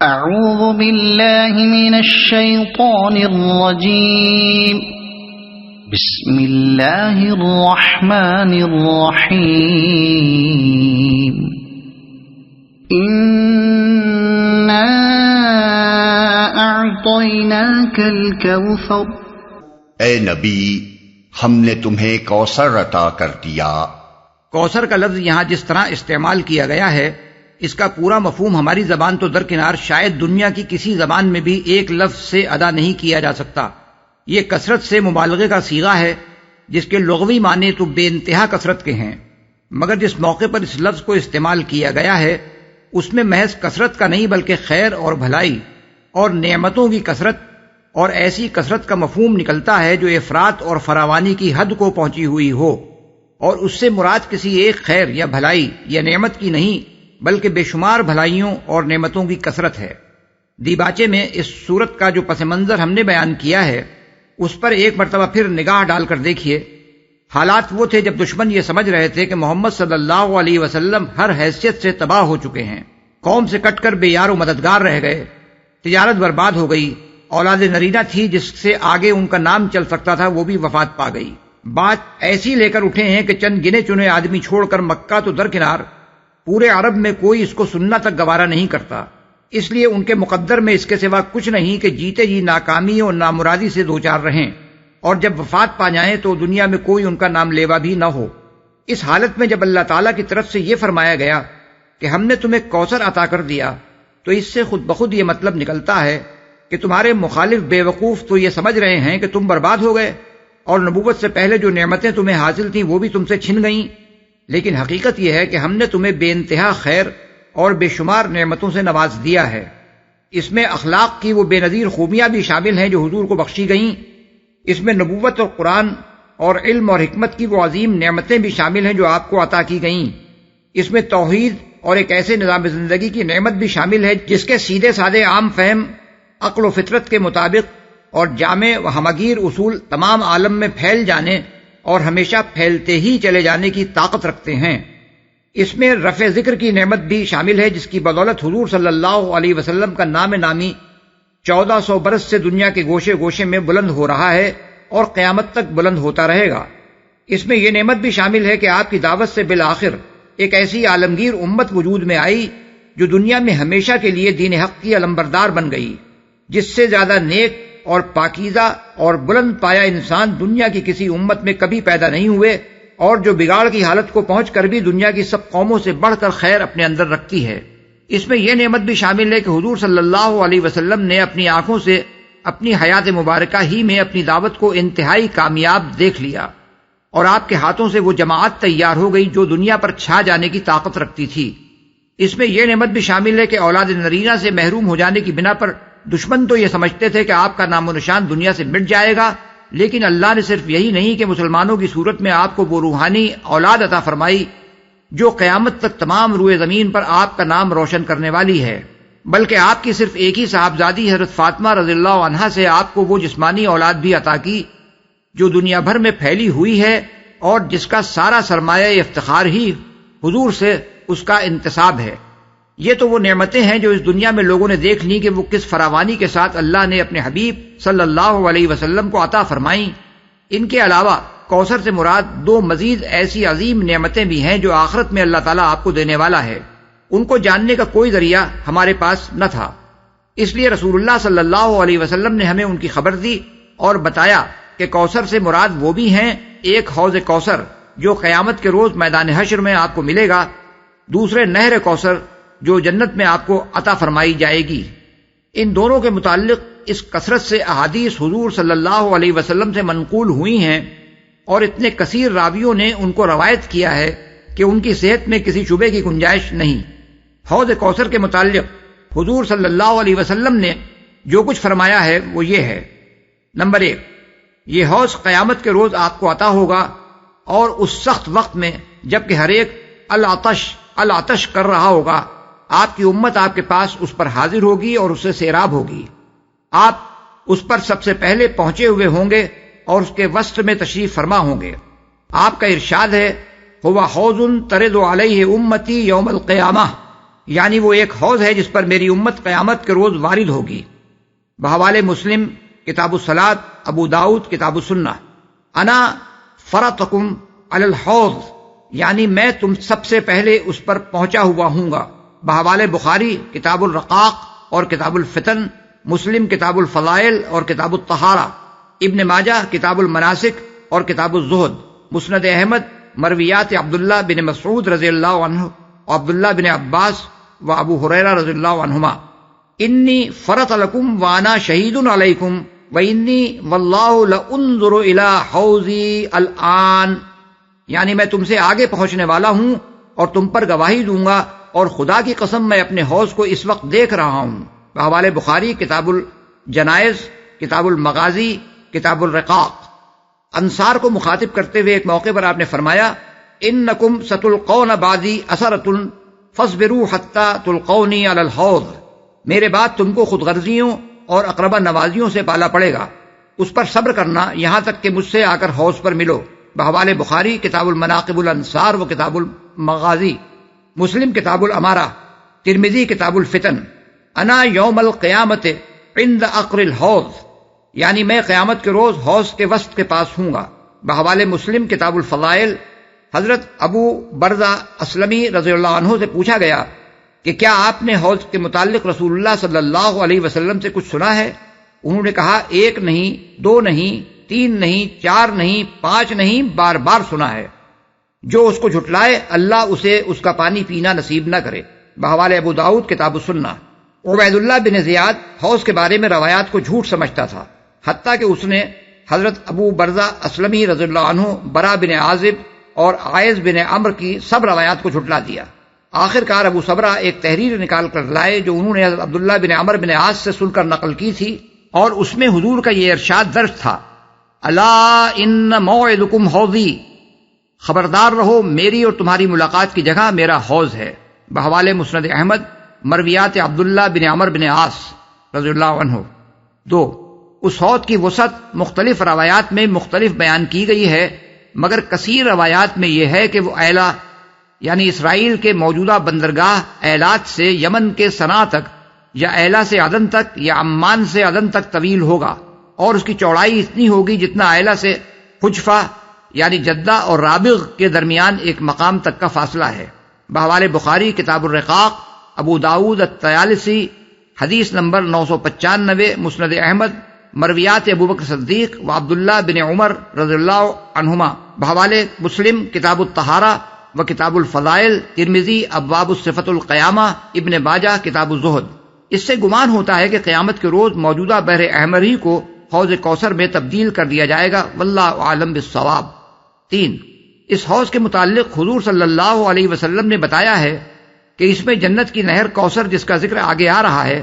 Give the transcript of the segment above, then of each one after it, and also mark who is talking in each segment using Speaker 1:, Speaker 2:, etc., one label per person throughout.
Speaker 1: اعوذ باللہ من الشیطان الرجیم بسم اللہ الرحمن الرحیم انا اعطیناک الکوثر،
Speaker 2: اے نبی ہم نے تمہیں کوثر عطا کر دیا۔
Speaker 3: کوثر کا لفظ یہاں جس طرح استعمال کیا گیا ہے اس کا پورا مفہوم ہماری زبان تو درکنار شاید دنیا کی کسی زبان میں بھی ایک لفظ سے ادا نہیں کیا جا سکتا۔ یہ کثرت سے مبالغے کا صیغہ ہے جس کے لغوی معنی تو بے انتہا کثرت کے ہیں، مگر جس موقع پر اس لفظ کو استعمال کیا گیا ہے اس میں محض کثرت کا نہیں بلکہ خیر اور بھلائی اور نعمتوں کی کثرت اور ایسی کثرت کا مفہوم نکلتا ہے جو افراط اور فراوانی کی حد کو پہنچی ہوئی ہو، اور اس سے مراد کسی ایک خیر یا بھلائی یا نعمت کی نہیں بلکہ بے شمار بھلائیوں اور نعمتوں کی کثرت ہے۔ دیباچے میں اس صورت کا جو پس منظر ہم نے بیان کیا ہے اس پر ایک مرتبہ پھر نگاہ ڈال کر دیکھیے۔ حالات وہ تھے جب دشمن یہ سمجھ رہے تھے کہ محمد صلی اللہ علیہ وسلم ہر حیثیت سے تباہ ہو چکے ہیں، قوم سے کٹ کر بے یار و مددگار رہ گئے، تجارت برباد ہو گئی، اولاد نرینہ تھی جس سے آگے ان کا نام چل سکتا تھا وہ بھی وفات پا گئی۔ بات ایسی لے کر اٹھے ہیں کہ چند گنے چنے آدمی چھوڑ کر مکہ تو درکنار پورے عرب میں کوئی اس کو سننا تک گوارا نہیں کرتا، اس لیے ان کے مقدر میں اس کے سوا کچھ نہیں کہ جیتے جی ناکامی اور نامرادی سے دوچار رہیں، اور جب وفات پا جائیں تو دنیا میں کوئی ان کا نام لیوا بھی نہ ہو۔ اس حالت میں جب اللہ تعالیٰ کی طرف سے یہ فرمایا گیا کہ ہم نے تمہیں کوثر عطا کر دیا تو اس سے خود بخود یہ مطلب نکلتا ہے کہ تمہارے مخالف بے وقوف تو یہ سمجھ رہے ہیں کہ تم برباد ہو گئے اور نبوت سے پہلے جو نعمتیں تمہیں حاصل تھیں وہ بھی تم سے چھن گئیں، لیکن حقیقت یہ ہے کہ ہم نے تمہیں بے انتہا خیر اور بے شمار نعمتوں سے نواز دیا ہے۔ اس میں اخلاق کی وہ بے نظیر خوبیاں بھی شامل ہیں جو حضور کو بخشی گئیں، اس میں نبوت اور قرآن اور علم اور حکمت کی وہ عظیم نعمتیں بھی شامل ہیں جو آپ کو عطا کی گئیں، اس میں توحید اور ایک ایسے نظام زندگی کی نعمت بھی شامل ہے جس کے سیدھے سادے عام فہم عقل و فطرت کے مطابق اور جامع و ہمگیر اصول تمام عالم میں پھیل جانے اور ہمیشہ پھیلتے ہی چلے جانے کی طاقت رکھتے ہیں۔ اس میں رفع ذکر کی نعمت بھی شامل ہے جس کی بدولت حضور صلی اللہ علیہ وسلم کا نام نامی 1400 برس سے دنیا کے گوشے گوشے میں بلند ہو رہا ہے اور قیامت تک بلند ہوتا رہے گا۔ اس میں یہ نعمت بھی شامل ہے کہ آپ کی دعوت سے بالآخر ایک ایسی عالمگیر امت وجود میں آئی جو دنیا میں ہمیشہ کے لیے دین حق کی علمبردار بن گئی، جس سے زیادہ نیک اور پاکیزہ اور بلند پایا انسان دنیا کی کسی امت میں کبھی پیدا نہیں ہوئے، اور جو بگاڑ کی حالت کو پہنچ کر بھی دنیا کی سب قوموں سے بڑھ کر خیر اپنے اندر رکھتی ہے۔ اس میں یہ نعمت بھی شامل ہے کہ حضور صلی اللہ علیہ وسلم نے اپنی آنکھوں سے اپنی حیات مبارکہ ہی میں اپنی دعوت کو انتہائی کامیاب دیکھ لیا، اور آپ کے ہاتھوں سے وہ جماعت تیار ہو گئی جو دنیا پر چھا جانے کی طاقت رکھتی تھی۔ اس میں یہ نعمت بھی شامل ہے کہ اولاد نرینہ سے محروم ہو جانے کی بنا پر دشمن تو یہ سمجھتے تھے کہ آپ کا نام و نشان دنیا سے مٹ جائے گا، لیکن اللہ نے صرف یہی نہیں کہ مسلمانوں کی صورت میں آپ کو وہ روحانی اولاد عطا فرمائی جو قیامت تک تمام روئے زمین پر آپ کا نام روشن کرنے والی ہے، بلکہ آپ کی صرف ایک ہی صاحبزادی حضرت فاطمہ رضی اللہ عنہا سے آپ کو وہ جسمانی اولاد بھی عطا کی جو دنیا بھر میں پھیلی ہوئی ہے، اور جس کا سارا سرمایہ افتخار ہی حضور سے اس کا انتساب ہے۔ یہ تو وہ نعمتیں ہیں جو اس دنیا میں لوگوں نے دیکھ لی کہ وہ کس فراوانی کے ساتھ اللہ نے اپنے حبیب صلی اللہ علیہ وسلم کو عطا فرمائیں۔ ان کے علاوہ کوثر سے مراد دو مزید ایسی عظیم نعمتیں بھی ہیں جو آخرت میں اللہ تعالیٰ آپ کو دینے والا ہے، ان کو جاننے کا کوئی ذریعہ ہمارے پاس نہ تھا، اس لیے رسول اللہ صلی اللہ علیہ وسلم نے ہمیں ان کی خبر دی اور بتایا کہ کوثر سے مراد وہ بھی ہیں، ایک حوض کوثر جو قیامت کے روز میدان حشر میں آپ کو ملے گا، دوسرے نہر کوثر جو جنت میں آپ کو عطا فرمائی جائے گی۔ ان دونوں کے متعلق اس کثرت سے احادیث حضور صلی اللہ علیہ وسلم سے منقول ہوئی ہیں، اور اتنے کثیر راویوں نے ان کو روایت کیا ہے کہ ان کی صحت میں کسی شبے کی گنجائش نہیں۔ حوض کوثر کے متعلق حضور صلی اللہ علیہ وسلم نے جو کچھ فرمایا ہے وہ یہ ہے: نمبر 1، یہ حوض قیامت کے روز آپ کو عطا ہوگا، اور اس سخت وقت میں جب کہ ہر ایک العطش العطش کر رہا ہوگا، آپ کی امت آپ کے پاس اس پر حاضر ہوگی اور اس سے سیراب ہوگی، آپ اس پر سب سے پہلے پہنچے ہوئے ہوں گے اور اس کے وسط میں تشریف فرما ہوں گے۔ آپ کا ارشاد ہے: هو حوض ترد علیہ امتی یوم القیامہ، یعنی وہ ایک حوض ہے جس پر میری امت قیامت کے روز وارد ہوگی۔ بحوالے مسلم کتاب الصلاۃ، ابو داؤد کتاب السنہ۔ انا فرطکم علی الحوض، یعنی میں تم سب سے پہلے اس پر پہنچا ہوا ہوں گا۔ بحوالے بخاری کتاب الرقاق اور کتاب الفتن، مسلم کتاب الفضائل اور کتاب الطہارہ، ابن ماجہ کتاب المناسک اور کتاب الزہد، مسند احمد مرویات عبداللہ بن مسعود رضی اللہ عنہ و عبداللہ بن عباس و ابو ہریرہ رضی اللہ عنہما، انی فرط لکم وانا شہید علیکم وانی واللہ لانظر الی حوضی الآن، یعنی میں تم سے آگے پہنچنے والا ہوں اور تم پر گواہی دوں گا، اور خدا کی قسم میں اپنے حوض کو اس وقت دیکھ رہا ہوں۔ بحوالے بخاری کتاب الجنائز، کتاب المغازی، کتاب الرقاق۔ انصار کو مخاطب کرتے ہوئے ایک موقع پر آپ نے فرمایا، انکم ستلقون بعدی اثرۃ فاصبروا حتی تلقونی علی الحوض، میرے بعد تم کو خود غرضیوں اور اقربا نوازیوں سے پالا پڑے گا، اس پر صبر کرنا یہاں تک کہ مجھ سے آ کر حوض پر ملو۔ بحوالے بخاری کتاب المناقب الانصار و کتاب المغازی، مسلم کتاب الامارہ، ترمذی کتاب الفتن۔ انا یوم القیامت عند عقر الحوض، یعنی میں قیامت کے روز حوض کے وسط کے پاس ہوں گا۔ بحوالے مسلم کتاب الفضائل، حضرت ابو برزہ اسلمی رضی اللہ عنہ سے پوچھا گیا کہ کیا آپ نے حوض کے متعلق رسول اللہ صلی اللہ علیہ وسلم سے کچھ سنا ہے؟ انہوں نے کہا، ایک نہیں، دو نہیں، تین نہیں، چار نہیں، پانچ نہیں، بار بار سنا ہے۔ جو اس کو جھٹلائے اللہ اسے اس کا پانی پینا نصیب نہ کرے۔ بحوالے ابو داؤد کتاب السنہ۔ عبید اللہ بن زیاد حوض کے بارے میں روایات کو جھوٹ سمجھتا تھا، حتیٰ کہ اس نے حضرت ابو برزہ اسلمی رضی اللہ عنہ، برا بن عازب اور عائز بن عمرو کی سب روایات کو جھٹلا دیا۔ آخر کار ابو صبرہ ایک تحریر نکال کر لائے جو انہوں نے حضرت عبداللہ بن عمرو بن عاص سے سن کر نقل کی تھی، اور اس میں حضور کا یہ ارشاد درج تھا، الا ان موعدکم حوضی، خبردار رہو میری اور تمہاری ملاقات کی جگہ میرا حوض ہے۔ بحوالے مسند احمد مرویات عبداللہ بن عمرو بن عاص رضی اللہ عنہ۔ 2، اس حوض کی وسعت مختلف روایات میں مختلف بیان کی گئی ہے، مگر کثیر روایات میں یہ ہے کہ وہ ایلا یعنی اسرائیل کے موجودہ بندرگاہ ایلات سے یمن کے صنعا تک، یا ایلا سے عدن تک، یا عمان سے عدن تک طویل ہوگا، اور اس کی چوڑائی اتنی ہوگی جتنا ایلا سے حجفہ یعنی جدہ اور رابغ کے درمیان ایک مقام تک کا فاصلہ ہے۔ بحوالے بخاری کتاب الرقاق، ابو داؤد الطیالسی، حدیث نمبر 995، مسند احمد مرویات ابوبکر صدیق و عبداللہ بن عمر رضی اللہ عنہما۔ بحوالے مسلم کتاب الطہارہ و کتاب الفضائل، ترمذی ابواب الصفۃ القیامہ، ابن ماجہ کتاب الزہد۔ اس سے گمان ہوتا ہے کہ قیامت کے روز موجودہ بحر احمر ہی کو حوض کوثر میں تبدیل کر دیا جائے گا، واللہ عالم بالصواب۔ 3، اس حوض کے متعلق حضور صلی اللہ علیہ وسلم نے بتایا ہے کہ اس میں جنت کی نہر کوثر، جس کا ذکر آگے آ رہا ہے،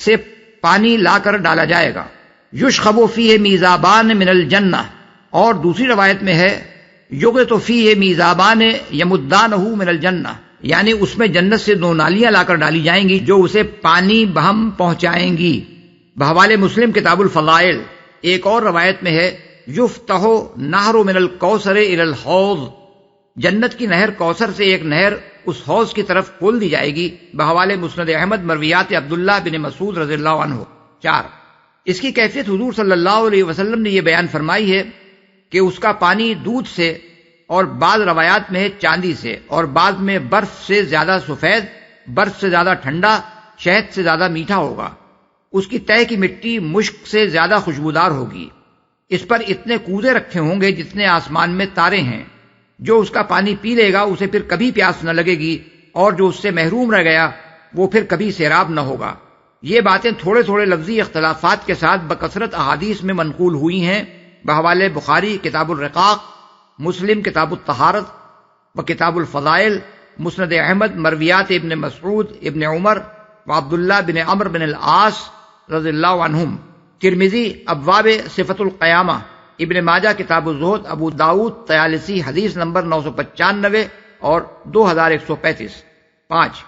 Speaker 3: سے پانی لا کر ڈالا جائے گا۔ یشخب فیہ میزابان من الجنہ، اور دوسری روایت میں ہے یغط فیہ میزابان یمدانہ من الجنہ، یعنی اس میں جنت سے 2 نالیاں لا کر ڈالی جائیں گی جو اسے پانی بہم پہنچائیں گی۔ بحوالے مسلم کتاب الفضائل۔ ایک اور روایت میں ہے یفتح نہر من الکوثر الی الحوض، جنت کی نہر کوثر سے ایک نہر اس حوض کی طرف کھول دی جائے گی۔ بحوالے مسند احمد مرویات عبداللہ بن مسعود رضی اللہ عنہ۔ 4، اس کی کیفیت حضور صلی اللہ علیہ وسلم نے یہ بیان فرمائی ہے کہ اس کا پانی دودھ سے، اور بعض روایات میں چاندی سے، اور بعض میں برف سے زیادہ سفید، برف سے زیادہ ٹھنڈا، شہد سے زیادہ میٹھا ہوگا۔ اس کی تہہ کی مٹی مشک سے زیادہ خوشبودار ہوگی۔ اس پر اتنے کودے رکھے ہوں گے جتنے آسمان میں تارے ہیں۔ جو اس کا پانی پی لے گا اسے پھر کبھی پیاس نہ لگے گی، اور جو اس سے محروم رہ گیا وہ پھر کبھی سیراب نہ ہوگا۔ یہ باتیں تھوڑے تھوڑے لفظی اختلافات کے ساتھ بکثرت احادیث میں منقول ہوئی ہیں۔ بحوالے بخاری کتاب الرقاق، مسلم کتاب الطہارت و کتاب الفضائل، مسند احمد مرویات ابن مسعود، ابن عمر و عبداللہ بن عمرو بن العاص رضی اللہ عنہم، ترمذی ابواب صفۃ القیامہ، ابن ماجہ کتاب الزہد، ابو داؤد طیالسی، حدیث نمبر 995 اور 2135۔ 5،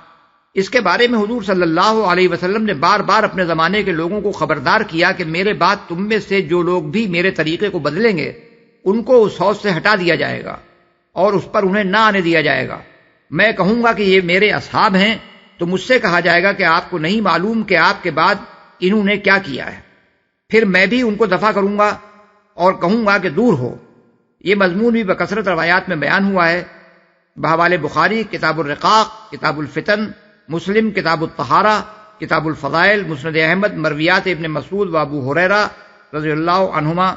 Speaker 3: اس کے بارے میں حضور صلی اللہ علیہ وسلم نے بار بار اپنے زمانے کے لوگوں کو خبردار کیا کہ میرے بعد تم میں سے جو لوگ بھی میرے طریقے کو بدلیں گے ان کو اس حوض سے ہٹا دیا جائے گا اور اس پر انہیں نہ آنے دیا جائے گا۔ میں کہوں گا کہ یہ میرے اصحاب ہیں، تو مجھ سے کہا جائے گا کہ آپ کو نہیں معلوم کہ آپ کے بعد انہوں نے کیا کیا ہے۔ پھر میں بھی ان کو دفع کروں گا اور کہوں گا کہ دور ہو۔ یہ مضمون بھی بکثرت روایات میں بیان ہوا ہے۔ بحوالِ بخاری کتاب الرقاق، کتاب الفتن، مسلم کتاب الطہارہ، کتاب الفضائل، مسند احمد مرویات ابن مسعود و ابو ہریرہ رضی اللہ عنہما،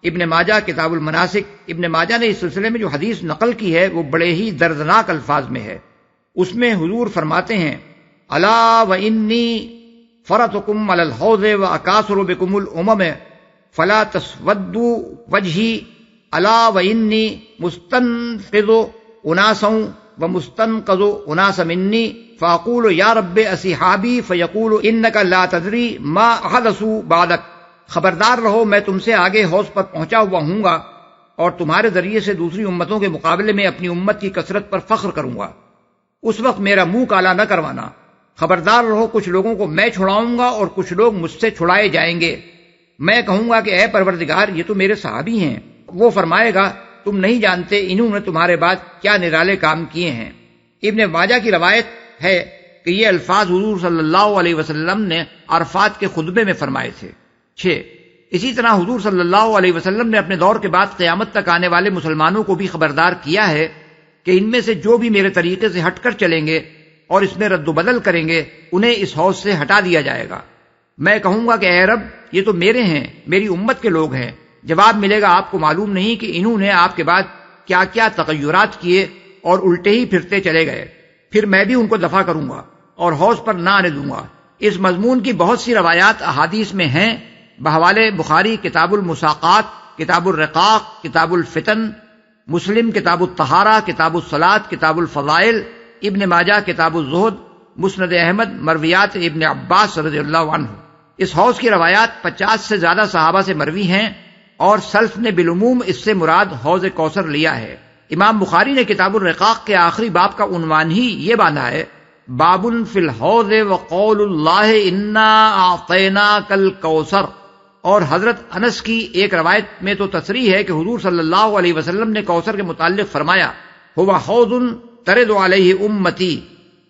Speaker 3: ابن ماجہ کتاب المناسک۔ ابن ماجہ نے اس سلسلے میں جو حدیث نقل کی ہے وہ بڑے ہی دردناک الفاظ میں ہے۔ اس میں حضور فرماتے ہیں الا وانی فرطکم علی الحوض واکاثر بکم الامم فلا تسودوا وجہی الا وانی مستنقذ اناسا ومستنقذ اناس منی فاقول یا رب اصحابی فیقول انک لا تدری ما احدثوا بعدک۔ خبردار رہو میں تم سے آگے حوض پر پہنچا ہوا ہوں گا اور تمہارے ذریعے سے دوسری امتوں کے مقابلے میں اپنی امت کی کثرت پر فخر کروں گا۔ اس وقت میرا منہ کالا نہ کروانا۔ خبردار رہو کچھ لوگوں کو میں چھڑاؤں گا اور کچھ لوگ مجھ سے چھڑائے جائیں گے۔ میں کہوں گا کہ اے پروردگار یہ تو میرے صحابی ہیں۔ وہ فرمائے گا تم نہیں جانتے انہوں نے تمہارے بعد کیا نرالے کام کیے ہیں۔ ابن ماجہ کی روایت ہے کہ یہ الفاظ حضور صلی اللہ علیہ وسلم نے عرفات کے خطبے میں فرمائے تھے۔ 6 اسی طرح حضور صلی اللہ علیہ وسلم نے اپنے دور کے بعد قیامت تک آنے والے مسلمانوں کو بھی خبردار کیا ہے کہ ان میں سے جو بھی میرے طریقے سے ہٹ کر چلیں گے اور اس میں رد و بدل کریں گے انہیں اس حوض سے ہٹا دیا جائے گا۔ میں کہوں گا کہ اے رب یہ تو میرے ہیں، میری امت کے لوگ ہیں۔ جواب ملے گا آپ کو معلوم نہیں کہ انہوں نے آپ کے بعد کیا کیا تغیرات کیے اور الٹے ہی پھرتے چلے گئے۔ پھر میں بھی ان کو دفع کروں گا اور حوض پر نہ آنے دوں گا۔ اس مضمون کی بہت سی روایات احادیث میں ہیں۔ بحوالِ بخاری کتاب المساقات، کتاب الرقاق، کتاب الفتن، مسلم کتاب الطہارہ، کتاب الصلاۃ، کتاب الفضائل، ابن ماجہ کتاب الزہد، مسند احمد مرویات ابن عباس رضی اللہ عنہ۔ اس حوض کی روایات 50 سے زیادہ صحابہ سے مروی ہیں اور سلف نے بالعموم اس سے مراد حوض کوثر لیا ہے۔ امام بخاری نے کتاب الرقاق کے آخری باب کا عنوان ہی یہ باندھا ہے باب فی الحوض وقول اللہ انا اعطیناک الکوثر۔ اور حضرت انس کی ایک روایت میں تو تصریح ہے کہ حضور صلی اللہ علیہ وسلم نے کوثر کے متعلق فرمایا هو حوض ترد علیہ امتی،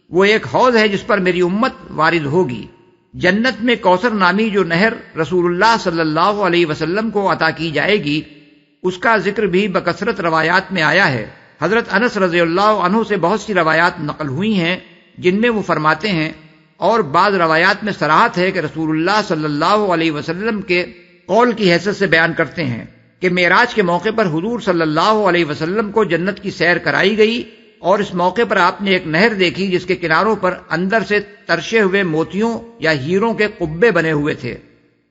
Speaker 3: وہ ایک حوض ہے جس پر میری امت وارد ہوگی۔ جنت میں کوثر نامی جو نہر رسول اللہ صلی اللہ علیہ وسلم کو عطا کی جائے گی اس کا ذکر بھی بکثرت روایات میں آیا ہے۔ حضرت انس رضی اللہ عنہ سے بہت سی روایات نقل ہوئی ہیں جن میں وہ فرماتے ہیں اور بعض روایات میں صراحت ہے کہ رسول اللہ صلی اللہ علیہ وسلم کے قول کی حیثیت سے بیان کرتے ہیں کہ معراج کے موقع پر حضور صلی اللہ علیہ وسلم کو جنت کی سیر کرائی گئی اور اس موقع پر آپ نے ایک نہر دیکھی جس کے کناروں پر اندر سے ترشے ہوئے موتیوں یا ہیروں کے قبے بنے ہوئے تھے۔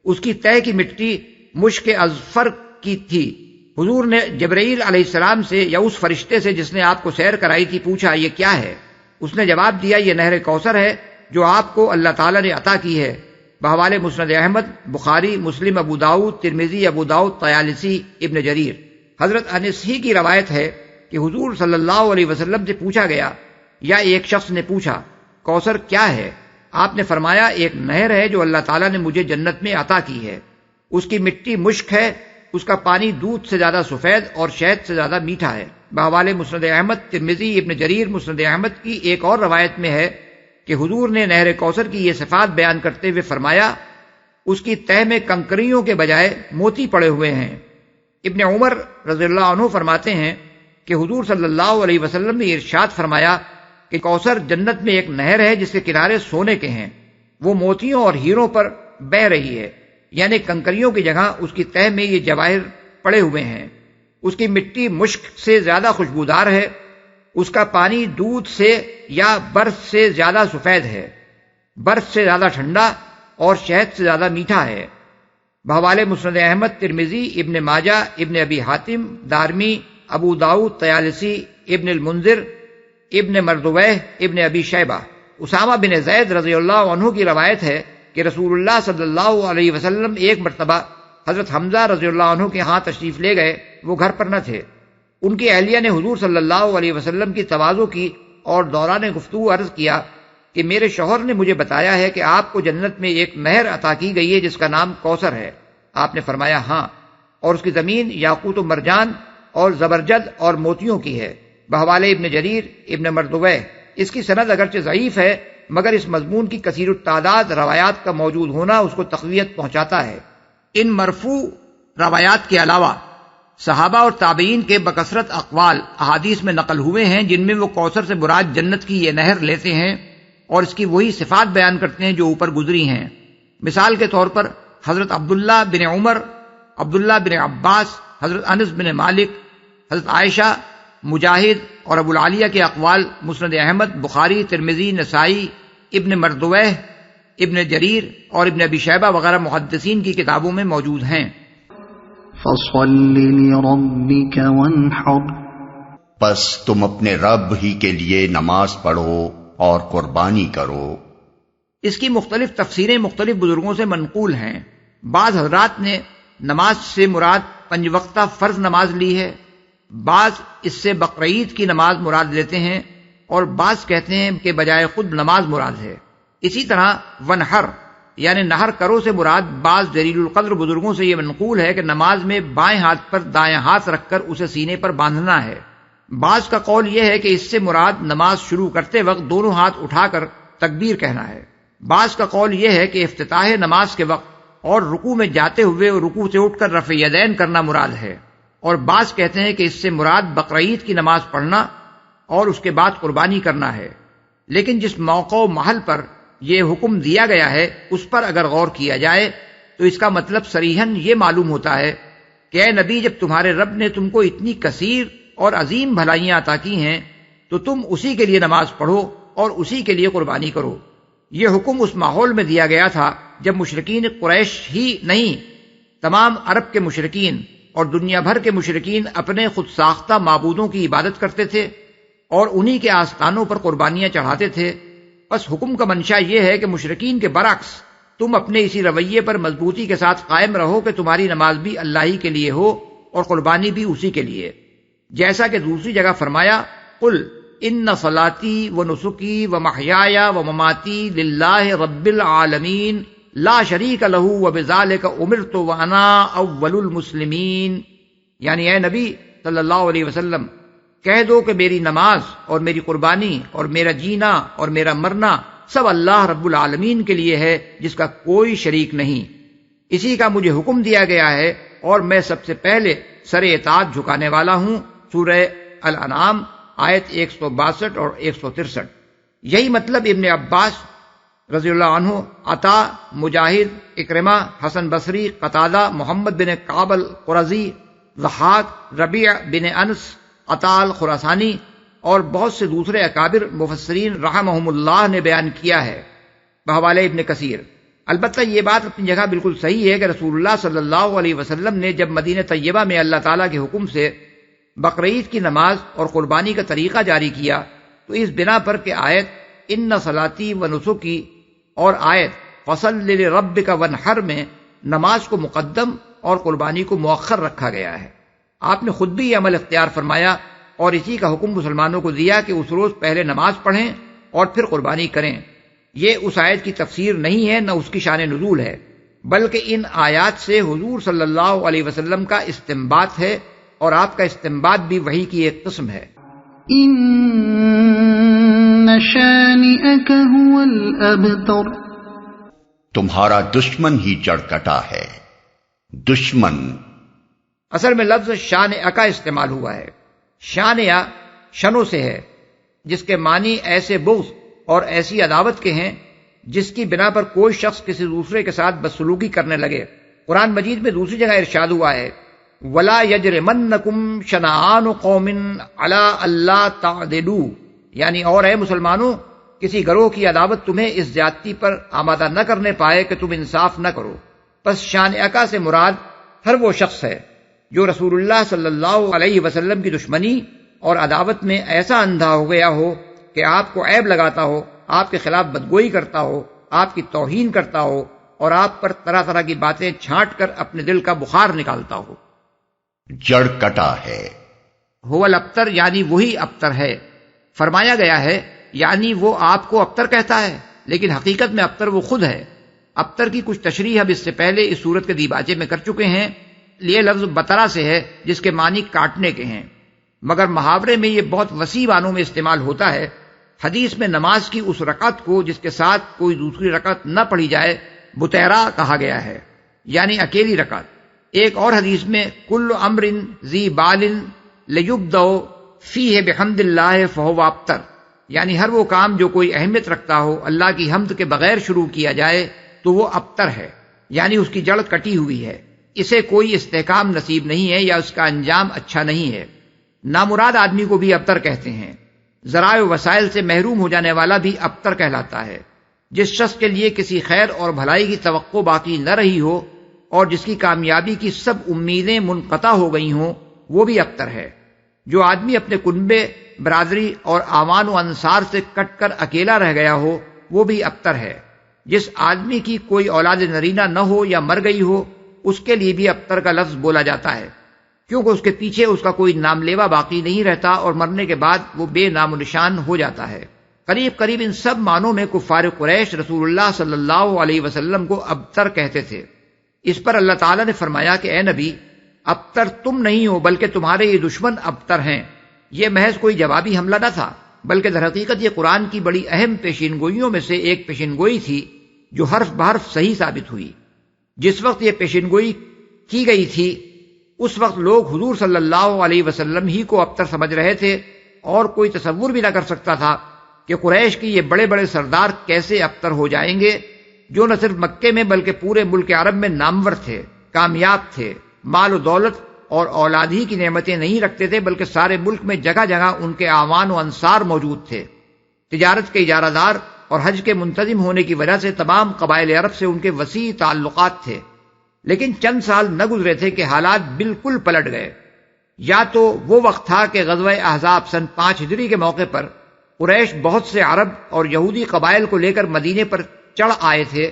Speaker 3: اس کی تہہ کی مٹی مشک اذفر کی تھی۔ حضور نے جبرائیل علیہ السلام سے یا اس فرشتے سے جس نے آپ کو سیر کرائی تھی پوچھا یہ کیا ہے؟ اس نے جواب دیا یہ نہر کوثر ہے جو آپ کو اللہ تعالیٰ نے عطا کی ہے۔ بحوالِ مسند احمد، بخاری، مسلم، ابو داؤد، ترمذی، ابو داؤد، طیالسی، ابن جریر۔ حضرت انس ہی کی روایت ہے کہ حضور صلی اللہ علیہ وسلم سے پوچھا گیا یا ایک شخص نے پوچھا کوثر کیا ہے؟ آپ نے فرمایا ایک نہر ہے جو اللہ تعالیٰ نے مجھے جنت میں عطا کی ہے۔ اس کی مٹی مشک ہے، اس کا پانی دودھ سے زیادہ سفید اور شہد سے زیادہ میٹھا ہے۔ بحوالِ مسند احمد، ترمذی، ابن جریر، مسند احمد کی ایک اور روایت میں ہے کہ حضور نے نہر کوثر کی یہ صفات بیان کرتے ہوئے فرمایا اس کی تہہ میں کنکریوں کے بجائے موتی پڑے ہوئے ہیں۔ ابن عمر رضی اللہ عنہ فرماتے ہیں کہ حضور صلی اللہ علیہ وسلم نے ارشاد فرمایا کہ کوثر جنت میں ایک نہر ہے جس کے کنارے سونے کے ہیں، وہ موتیوں اور ہیروں پر بہہ رہی ہے، یعنی کنکریوں کی جگہ اس کی تہہ میں یہ جواہر پڑے ہوئے ہیں۔ اس کی مٹی مشک سے زیادہ خوشبودار ہے، اس کا پانی دودھ سے یا برف سے زیادہ سفید ہے، برف سے زیادہ ٹھنڈا اور شہد سے زیادہ میٹھا ہے۔ بحوالِ مسند احمد، ترمذی، ابن ماجہ، ابن ابی حاتم، دارمی، ابو داؤد، طیالسی، ابن المنذر، ابن مردویہ، ابن ابی شیبہ۔ اسامہ بن زید رضی اللہ عنہ کی روایت ہے کہ رسول اللہ صلی اللہ علیہ وسلم ایک مرتبہ حضرت حمزہ رضی اللہ عنہ کے ہاں تشریف لے گئے، وہ گھر پر نہ تھے۔ ان کی اہلیہ نے حضور صلی اللہ علیہ وسلم کی تواضع کی اور دوران گفتگو عرض کیا کہ میرے شوہر نے مجھے بتایا ہے کہ آپ کو جنت میں ایک نہر عطا کی گئی ہے جس کا نام کوثر ہے۔ آپ نے فرمایا ہاں، اور اس کی زمین یاقوت و مرجان اور زبرجد اور موتیوں کی ہے۔ بحوالِ ابن جریر، ابن مردویہ۔ اس کی سند اگرچہ ضعیف ہے مگر اس مضمون کی کثیر التعداد روایات کا موجود ہونا اس کو تقویت پہنچاتا ہے۔ ان مرفوع روایات کے علاوہ صحابہ اور تابعین کے بکثرت اقوال احادیث میں نقل ہوئے ہیں جن میں وہ کوثر سے مراد جنت کی یہ نہر لیتے ہیں اور اس کی وہی صفات بیان کرتے ہیں جو اوپر گزری ہیں۔ مثال کے طور پر حضرت عبداللہ بن عمر، عبداللہ بن عباس، حضرت انس بن مالک، حضرت عائشہ، مجاہد اور ابو العالیہ کے اقوال مسند احمد، بخاری، ترمذی، نسائی، ابن مردویہ، ابن جریر اور ابن ابی شیبہ وغیرہ محدثین کی کتابوں میں موجود ہیں۔
Speaker 1: فَصَلِّ لِرَبِّكَ وَانْحَرْ،
Speaker 2: پس تم اپنے رب ہی کے لیے نماز پڑھو اور قربانی کرو۔
Speaker 3: اس کی مختلف تفسیریں مختلف بزرگوں سے منقول ہیں۔ بعض حضرات نے نماز سے مراد 5 وقتہ فرض نماز لی ہے، بعض اس سے بقرعید کی نماز مراد لیتے ہیں اور بعض کہتے ہیں کہ بجائے خود نماز مراد ہے۔ اسی طرح ونحر یعنی نہر کرو سے مراد بعض جلیل القدر بزرگوں سے یہ منقول ہے کہ نماز میں بائیں ہاتھ پر دائیں ہاتھ رکھ کر اسے سینے پر باندھنا ہے۔ بعض کا قول یہ ہے کہ اس سے مراد نماز شروع کرتے وقت دونوں ہاتھ اٹھا کر تکبیر کہنا ہے۔ بعض کا قول یہ ہے کہ افتتاح نماز کے وقت اور رکوع میں جاتے ہوئے رکوع سے اٹھ کر رفع یدین کرنا مراد ہے، اور بعض کہتے ہیں کہ اس سے مراد بقرعید کی نماز پڑھنا اور اس کے بعد قربانی کرنا ہے۔ لیکن جس موقع و محل پر یہ حکم دیا گیا ہے اس پر اگر غور کیا جائے تو اس کا مطلب صریحاً یہ معلوم ہوتا ہے کہ اے نبی، جب تمہارے رب نے تم کو اتنی کثیر اور عظیم بھلائیاں عطا کی ہیں تو تم اسی کے لیے نماز پڑھو اور اسی کے لیے قربانی کرو۔ یہ حکم اس ماحول میں دیا گیا تھا جب مشرکین قریش ہی نہیں، تمام عرب کے مشرکین اور دنیا بھر کے مشرکین اپنے خود ساختہ معبودوں کی عبادت کرتے تھے اور انہی کے آستانوں پر قربانیاں چڑھاتے تھے۔ بس حکم کا منشا یہ ہے کہ مشرکین کے برعکس تم اپنے اسی رویے پر مضبوطی کے ساتھ قائم رہو کہ تمہاری نماز بھی اللہ ہی کے لیے ہو اور قربانی بھی اسی کے لیے، جیسا کہ دوسری جگہ فرمایا قل ان صلاتی و نسکی و محیای و مماتی للہ رب العالمین لا شریک لہ وبذالک امرت وانا اول المسلمین، یعنی اے نبی صلی اللہ علیہ وسلم کہہ دو کہ میری نماز اور میری قربانی اور میرا جینا اور میرا مرنا سب اللہ رب العالمین کے لیے ہے جس کا کوئی شریک نہیں، اسی کا مجھے حکم دیا گیا ہے اور میں سب سے پہلے سر اطاعت جھکانے والا ہوں۔ سورہ الانعام آیت 162 اور 163۔ یہی مطلب ابن عباس رضی اللہ عنہ، عطا، مجاہد، اکرمہ، حسن بصری، قتادہ، محمد بن کعب القرظی، ضحاک، ربیع بن انس، عطا الخراسانی اور بہت سے دوسرے اکابر مفسرین رحمہم اللہ نے بیان کیا ہے بحوالے ابن کثیر۔ البتہ یہ بات اپنی جگہ بالکل صحیح ہے کہ رسول اللہ صلی اللہ علیہ وسلم نے جب مدینہ طیبہ میں اللہ تعالیٰ کے حکم سے بقرعید کی نماز اور قربانی کا طریقہ جاری کیا تو اس بنا پر کہ آیت ان صلاتی و نسکی اور آیت فصل لربک وانحر میں نماز کو مقدم اور قربانی کو مؤخر رکھا گیا ہے۔ آپ نے خود بھی یہ عمل اختیار فرمایا اور اسی کا حکم مسلمانوں کو دیا کہ اس روز پہلے نماز پڑھیں اور پھر قربانی کریں۔ یہ اس آیت کی تفسیر نہیں ہے، نہ اس کی شان نزول ہے، بلکہ ان آیات سے حضور صلی اللہ علیہ وسلم کا استنباط ہے اور آپ کا استنباط بھی وحی کی ایک قسم ہے۔
Speaker 1: ان شانئک هو الابتر،
Speaker 2: تمہارا دشمن ہی جڑ کٹا ہے۔ دشمن
Speaker 3: اصل میں لفظ شان اکا استعمال ہوا ہے۔ شانیہ شنوں سے ہے، جس کے معنی ایسے بغض اور ایسی عداوت کے ہیں جس کی بنا پر کوئی شخص کسی دوسرے کے ساتھ بدسلوکی کرنے لگے۔ قرآن مجید میں دوسری جگہ ارشاد ہوا ہے وَلَا يَجْرِمَنَّكُمْ شَنَآنُ قَوْمٍ عَلَىٰ أَلَّا تَعْدِلُوا، یعنی اور اے مسلمانوں، کسی گروہ کی عداوت تمہیں اس زیادتی پر آمادہ نہ کرنے پائے کہ تم انصاف نہ کرو۔ پس شان اکا سے مراد ہر وہ شخص ہے جو رسول اللہ صلی اللہ علیہ وسلم کی دشمنی اور عداوت میں ایسا اندھا ہو گیا ہو کہ آپ کو عیب لگاتا ہو، آپ کے خلاف بدگوئی کرتا ہو، آپ کی توہین کرتا ہو اور آپ پر طرح طرح کی باتیں چھانٹ کر اپنے دل کا بخار نکالتا ہو۔
Speaker 2: جڑ کٹا ہے۔
Speaker 3: هو الابتر یعنی وہی ابتر ہے۔ فرمایا گیا ہے یعنی وہ آپ کو ابتر کہتا ہے، لیکن حقیقت میں ابتر وہ خود ہے۔ ابتر کی کچھ تشریح اب اس سے پہلے اس صورت کے دیباچے میں کر چکے ہیں۔ یہ لفظ بترا سے ہے جس کے معنی کاٹنے کے ہیں، مگر محاورے میں یہ بہت وسیع معنوں میں استعمال ہوتا ہے۔ حدیث میں نماز کی اس رکعت کو جس کے ساتھ کوئی دوسری رکعت نہ پڑھی جائے بطیرا کہا گیا ہے، یعنی اکیلی رکعت۔ ایک اور حدیث میں کل امر ذی بال لیبدأ فیہ بحمد اللہ فہو ابتر، یعنی ہر وہ کام جو کوئی اہمیت رکھتا ہو اللہ کی حمد کے بغیر شروع کیا جائے تو وہ ابتر ہے، یعنی اس کی جڑ کٹی ہوئی ہے، اسے کوئی استحکام نصیب نہیں ہے یا اس کا انجام اچھا نہیں ہے۔ نامراد آدمی کو بھی ابتر کہتے ہیں۔ ذرائع و وسائل سے محروم ہو جانے والا بھی ابتر کہلاتا ہے۔ جس شخص کے لیے کسی خیر اور بھلائی کی توقع باقی نہ رہی ہو اور جس کی کامیابی کی سب امیدیں منقطع ہو گئی ہوں وہ بھی ابتر ہے۔ جو آدمی اپنے کنبے، برادری اور اعوان و انصار سے کٹ کر اکیلا رہ گیا ہو وہ بھی ابتر ہے۔ جس آدمی کی کوئی اولاد نرینہ نہ ہو یا مر گئی ہو اس کے لیے بھی ابتر کا لفظ بولا جاتا ہے، کیونکہ اس کے پیچھے اس کا کوئی نام لیوا باقی نہیں رہتا اور مرنے کے بعد وہ بے نام و نشان ہو جاتا ہے۔ قریب قریب ان سب معنوں میں کفار قریش رسول اللہ صلی اللہ علیہ وسلم کو ابتر کہتے تھے۔ اس پر اللہ تعالیٰ نے فرمایا کہ اے نبی، ابتر تم نہیں ہو بلکہ تمہارے یہ دشمن ابتر ہیں۔ یہ محض کوئی جوابی حملہ نہ تھا، بلکہ در حقیقت یہ قرآن کی بڑی اہم پیشین گوئیوں میں سے ایک پیشین گوئی تھی جو حرف بحرف صحیح ثابت ہوئی۔ جس وقت یہ پیشین گوئی کی گئی تھی اس وقت لوگ حضور صلی اللہ علیہ وسلم ہی کو ابتر سمجھ رہے تھے، اور کوئی تصور بھی نہ کر سکتا تھا کہ قریش کی یہ بڑے بڑے سردار کیسے ابتر ہو جائیں گے، جو نہ صرف مکے میں بلکہ پورے ملک عرب میں نامور تھے، کامیاب تھے، مال و دولت اور اولاد ہی کی نعمتیں نہیں رکھتے تھے بلکہ سارے ملک میں جگہ جگہ ان کے اعوان و انصار موجود تھے۔ تجارت کے اجارہ دار اور حج کے منتظم ہونے کی وجہ سے تمام قبائل عرب سے ان کے وسیع تعلقات تھے۔ لیکن چند سال نہ گزرے تھے کہ حالات بالکل پلٹ گئے۔ یا تو وہ وقت تھا کہ غزوہ احزاب سن 5 ہجری کے موقع پر قریش بہت سے عرب اور یہودی قبائل کو لے کر مدینے پر چڑھ آئے تھے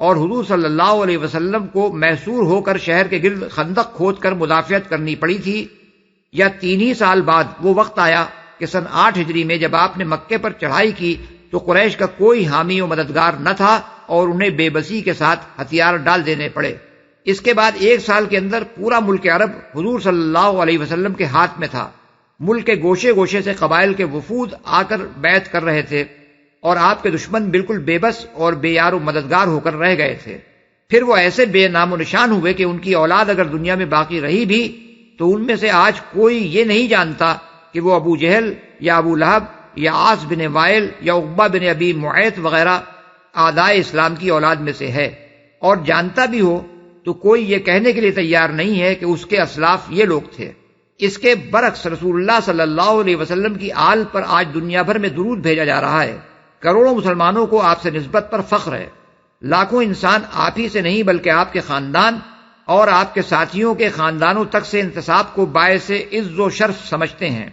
Speaker 3: اور حضور صلی اللہ علیہ وسلم کو محصور ہو کر شہر کے گرد خندق کھود کر مدافعت کرنی پڑی تھی، یا 3 ہی سال بعد وہ وقت آیا کہ سن 8 ہجری میں جب آپ نے مکے پر چڑھائی کی تو قریش کا کوئی حامی و مددگار نہ تھا اور انہیں بے بسی کے ساتھ ہتھیار ڈال دینے پڑے۔ اس کے بعد 1 سال کے اندر پورا ملک عرب حضور صلی اللہ علیہ وسلم کے ہاتھ میں تھا۔ ملک کے گوشے گوشے سے قبائل کے وفود آ کر بیعت کر رہے تھے اور آپ کے دشمن بالکل بے بس اور بے یار و مددگار ہو کر رہ گئے تھے۔ پھر وہ ایسے بے نام و نشان ہوئے کہ ان کی اولاد اگر دنیا میں باقی رہی بھی تو ان میں سے آج کوئی یہ نہیں جانتا کہ وہ ابو جہل یا ابو لہب یا عاص بن وائل یا عقبہ بن ابی معیط وغیرہ اعدائے اسلام کی اولاد میں سے ہے، اور جانتا بھی ہو تو کوئی یہ کہنے کے لیے تیار نہیں ہے کہ اس کے اسلاف یہ لوگ تھے۔ اس کے برعکس رسول اللہ صلی اللہ علیہ وسلم کی آل پر آج دنیا بھر میں درود بھیجا جا رہا ہے۔ کروڑوں مسلمانوں کو آپ سے نسبت پر فخر ہے۔ لاکھوں انسان آپ ہی سے نہیں بلکہ آپ کے خاندان اور آپ کے ساتھیوں کے خاندانوں تک سے انتساب کو باعث عز و شرف سمجھتے ہیں۔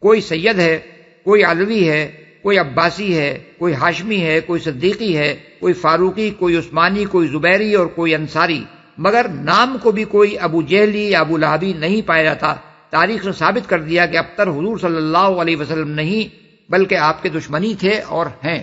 Speaker 3: کوئی سید ہے، کوئی علوی ہے، کوئی عباسی ہے، کوئی ہاشمی ہے، کوئی صدیقی ہے، کوئی فاروقی، کوئی عثمانی، کوئی زبیری اور کوئی انصاری، مگر نام کو بھی کوئی ابو جہلی یا ابو لہبی نہیں پایا جاتا۔ تاریخ نے ثابت کر دیا کہ ابتر حضور صلی اللہ علیہ وسلم نہیں بلکہ آپ کے دشمنی تھے اور ہیں۔